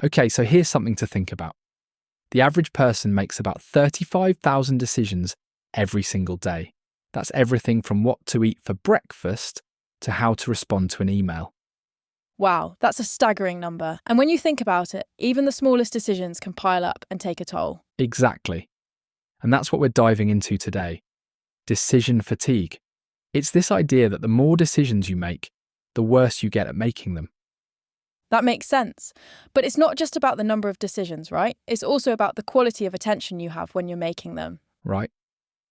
Okay, so here's something to think about. The average person makes about 35,000 decisions every single day. That's everything from what to eat for breakfast to how to respond to an email. Wow, that's a staggering number. And when you think about it, even the smallest decisions can pile up and take a toll. Exactly. And that's what we're diving into today. Decision fatigue. It's this idea that the more decisions you make, the worse you get at making them. That makes sense. But it's not just about the number of decisions, right? It's also about the quality of attention you have when you're making them. Right?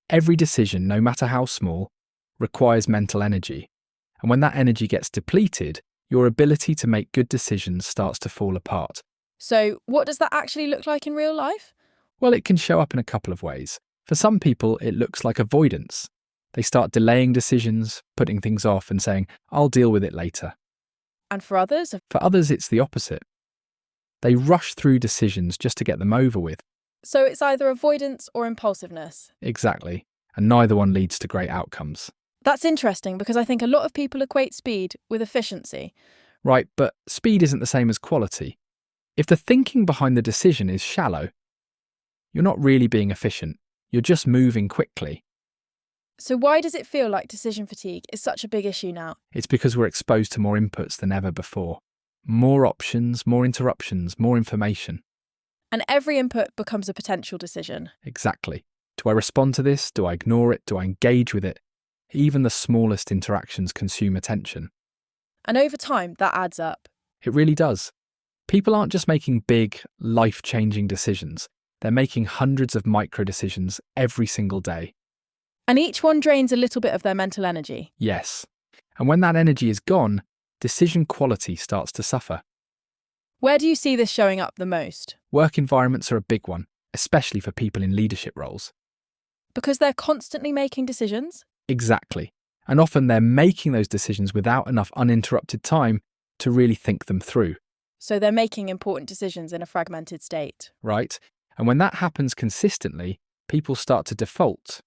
Every decision, no matter how small, requires mental energy. And when that energy gets depleted, your ability to make good decisions starts to fall apart. So, what does that actually look like in real life? Well, it can show up in a couple of ways. For some people, it looks like avoidance. They start delaying decisions, putting things off and saying, I'll deal with it later. And for others? For others, it's the opposite. They rush through decisions just to get them over with. So it's either avoidance or impulsiveness. Exactly. And neither one leads to great outcomes. That's interesting because I think a lot of people equate speed with efficiency. Right, but speed isn't the same as quality. If the thinking behind the decision is shallow, you're not really being efficient. You're just moving quickly. So why does it feel like decision fatigue is such a big issue now? It's because we're exposed to more inputs than ever before. More options, more interruptions, more information. And every input becomes a potential decision. Exactly. Do I respond to this? Do I ignore it? Do I engage with it? Even the smallest interactions consume attention. And over time, that adds up. It really does. People aren't just making big, life-changing decisions. They're making hundreds of micro decisions every single day. And each one drains a little bit of their mental energy. Yes. And when that energy is gone, decision quality starts to suffer. Where do you see this showing up the most? Work environments are a big one, especially for people in leadership roles. Because they're constantly making decisions? Exactly. And often they're making those decisions without enough uninterrupted time to really think them through. So they're making important decisions in a fragmented state. Right? And when that happens consistently, people start to default.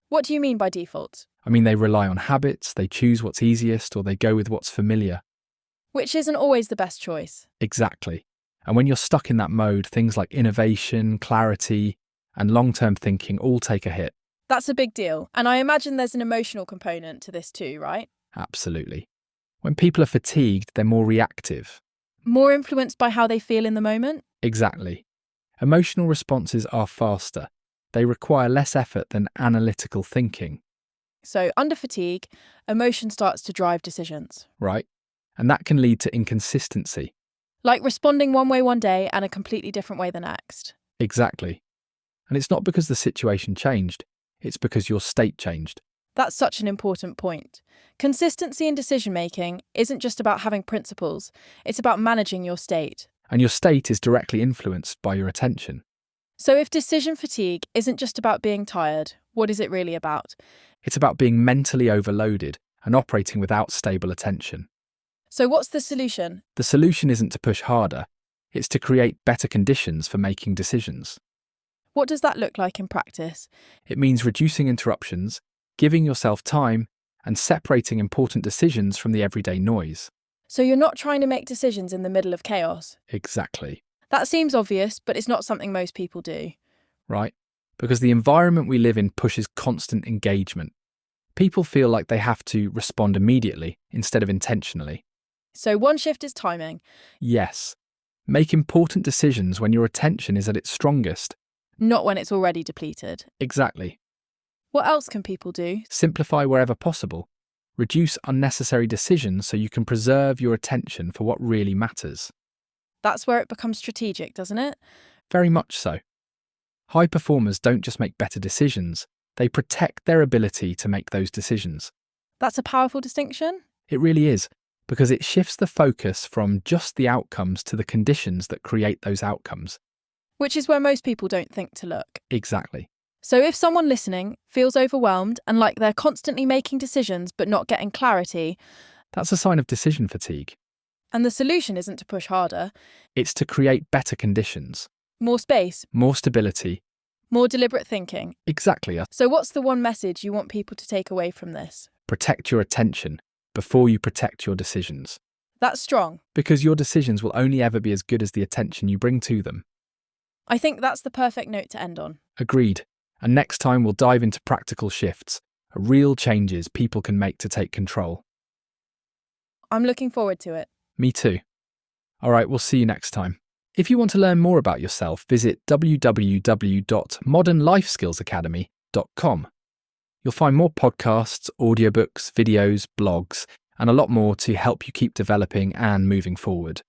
What do you mean by default? I mean, they rely on habits, they choose what's easiest, or they go with what's familiar. Which isn't always the best choice. Exactly. And when you're stuck in that mode, things like innovation, clarity, and long-term thinking all take a hit. That's a big deal. And I imagine there's an emotional component to this too, right? Absolutely. When people are fatigued, they're more reactive. More influenced by how they feel in the moment? Exactly. Emotional responses are faster. They require less effort than analytical thinking. So under fatigue, emotion starts to drive decisions. Right? And that can lead to inconsistency. Like responding one way one day and a completely different way the next. Exactly. And it's not because the situation changed, it's because your state changed. That's such an important point. Consistency in decision-making isn't just about having principles, it's about managing your state. And your state is directly influenced by your attention. So if decision fatigue isn't just about being tired, what is it really about? It's about being mentally overloaded and operating without stable attention. So what's the solution? The solution isn't to push harder, it's to create better conditions for making decisions. What does that look like in practice? It means reducing interruptions, giving yourself time, and separating important decisions from the everyday noise. So you're not trying to make decisions in the middle of chaos. Exactly. That seems obvious, but it's not something most people do. Right? Because the environment we live in pushes constant engagement. People feel like they have to respond immediately instead of intentionally. So one shift is timing. Yes. Make important decisions when your attention is at its strongest. Not when it's already depleted. Exactly. What else can people do? Simplify wherever possible. Reduce unnecessary decisions so you can preserve your attention for what really matters. That's where it becomes strategic, doesn't it? Very much so. High performers don't just make better decisions, they protect their ability to make those decisions. That's a powerful distinction. It really is, because it shifts the focus from just the outcomes to the conditions that create those outcomes. Which is where most people don't think to look. Exactly. So if someone listening feels overwhelmed and like they're constantly making decisions but not getting clarity, That's a sign of decision fatigue. and the solution isn't to push harder, It's to create better conditions, more space, more stability. more deliberate thinking. Exactly. So what's the one message you want people to take away from this? Protect your attention before you protect your decisions. That's strong. Because your decisions will only ever be as good as the attention you bring to them. I think that's the perfect note to end on. Agreed. And next time we'll dive into practical shifts, real changes people can make to take control. I'm looking forward to it. Me too. All right, we'll see you next time. If you want to learn more about yourself, visit www.modernlifeskillsacademy.com. You'll find more podcasts, audiobooks, videos, blogs, and a lot more to help you keep developing and moving forward.